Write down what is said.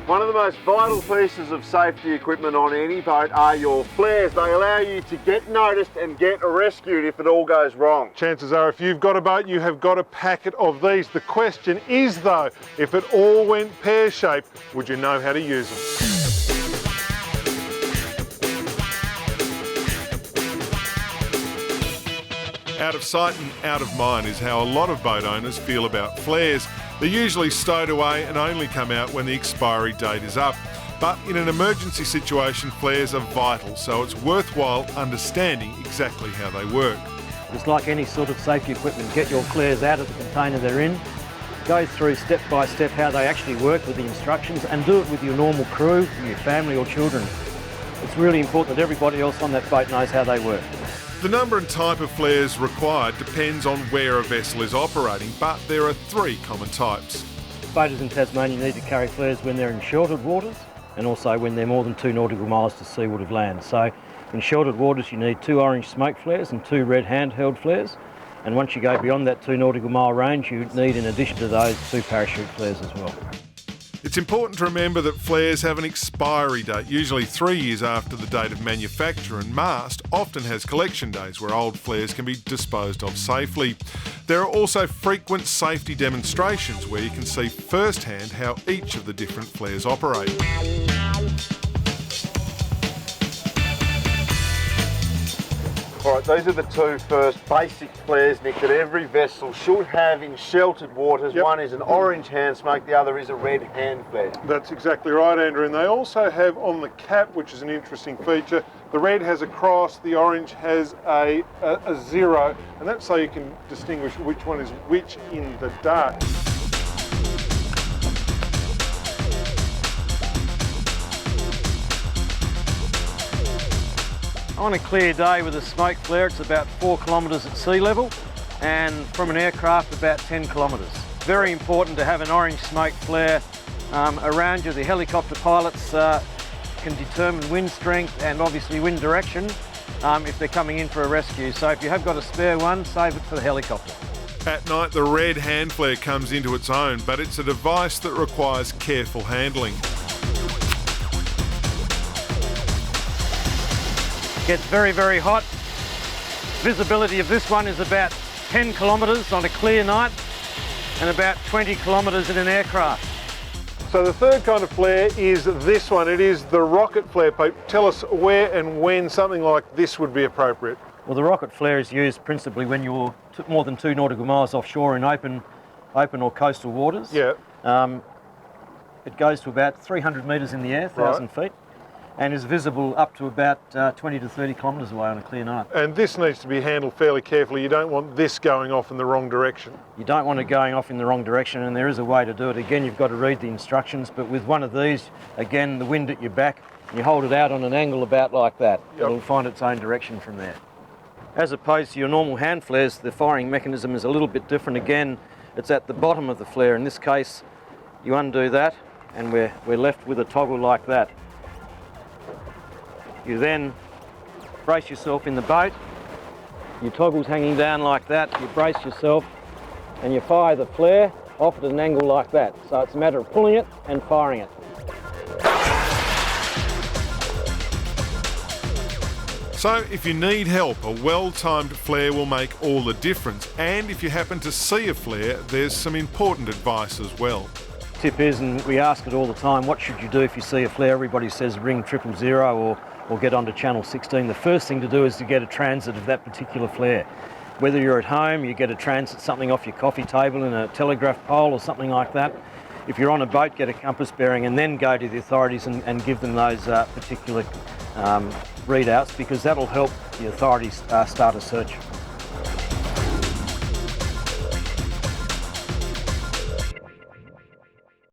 One of the most vital pieces of safety equipment on any boat are your flares. They allow you to get noticed and get rescued if it all goes wrong. Chances are if you've got a boat, you have got a packet of these. The question is though, if it all went pear-shaped, would you know how to use them? Out of sight and out of mind is how a lot of boat owners feel about flares. They're usually stowed away and only come out when the expiry date is up. But in an emergency situation, flares are vital, so it's worthwhile understanding exactly how they work. It's like any sort of safety equipment. Get your flares out of the container they're in, go through step by step how they actually work with the instructions, and do it with your normal crew, your family or children. It's really important that everybody else on that boat knows how they work. The number and type of flares required depends on where a vessel is operating, but there are three common types. Boaters in Tasmania need to carry flares when they're in sheltered waters and also when they're more than 2 nautical miles to seaward of land. So in sheltered waters you need 2 orange smoke flares and 2 red handheld flares, and once you go beyond that 2 nautical mile range you need, in addition to those, 2 parachute flares as well. It's important to remember that flares have an expiry date, usually 3 years after the date of manufacture, and mast often has collection days where old flares can be disposed of safely. There are also frequent safety demonstrations where you can see firsthand how each of the different flares operate. All right, these are the 2 first basic flares, Nick, that every vessel should have in sheltered waters. Yep. One is an orange hand smoke, the other is a red hand flare. That's exactly right, Andrew, and they also have on the cap, which is an interesting feature, the red has a cross, the orange has a 0, and that's so you can distinguish which one is which in the dark. On a clear day with a smoke flare, it's about 4 kilometres at sea level, and from an aircraft about 10 kilometres. Very important to have an orange smoke flare around you. The helicopter pilots can determine wind strength and obviously wind direction if they're coming in for a rescue. So if you have got a spare one, save it for the helicopter. At night, the red hand flare comes into its own, but it's a device that requires careful handling. Gets very, very hot. Visibility of this one is about 10 kilometres on a clear night and about 20 kilometres in an aircraft. So the third kind of flare is this one. It is the rocket flare, Pete. Tell us where and when something like this would be appropriate. Well, the rocket flare is used principally when you're more than 2 nautical miles offshore in open or coastal waters. Yeah. It goes to about 300 metres in the air, 1,000 feet. And is visible up to about 20 to 30 kilometres away on a clear night. And this needs to be handled fairly carefully. You don't want this going off in the wrong direction. You don't want it going off in the wrong direction, and there is a way to do it. Again, you've got to read the instructions, but with one of these, again, the wind at your back, and you hold it out on an angle about like that. Yep. It'll find its own direction from there. As opposed to your normal hand flares, the firing mechanism is a little bit different. Again, it's at the bottom of the flare. In this case, you undo that, and we're left with a toggle like that. You then brace yourself in the boat, your toggle's hanging down like that, you brace yourself and you fire the flare off at an angle like that. So it's a matter of pulling it and firing it. So if you need help, a well-timed flare will make all the difference. And if you happen to see a flare, there's some important advice as well. Tip is, and we ask it all the time, what should you do if you see a flare? Everybody says ring 000 or get onto channel 16. The first thing to do is to get a transit of that particular flare. Whether you're at home, you get a transit, something off your coffee table in a telegraph pole or something like that. If you're on a boat, get a compass bearing and then go to the authorities and give them those particular readouts, because that'll help the authorities start a search.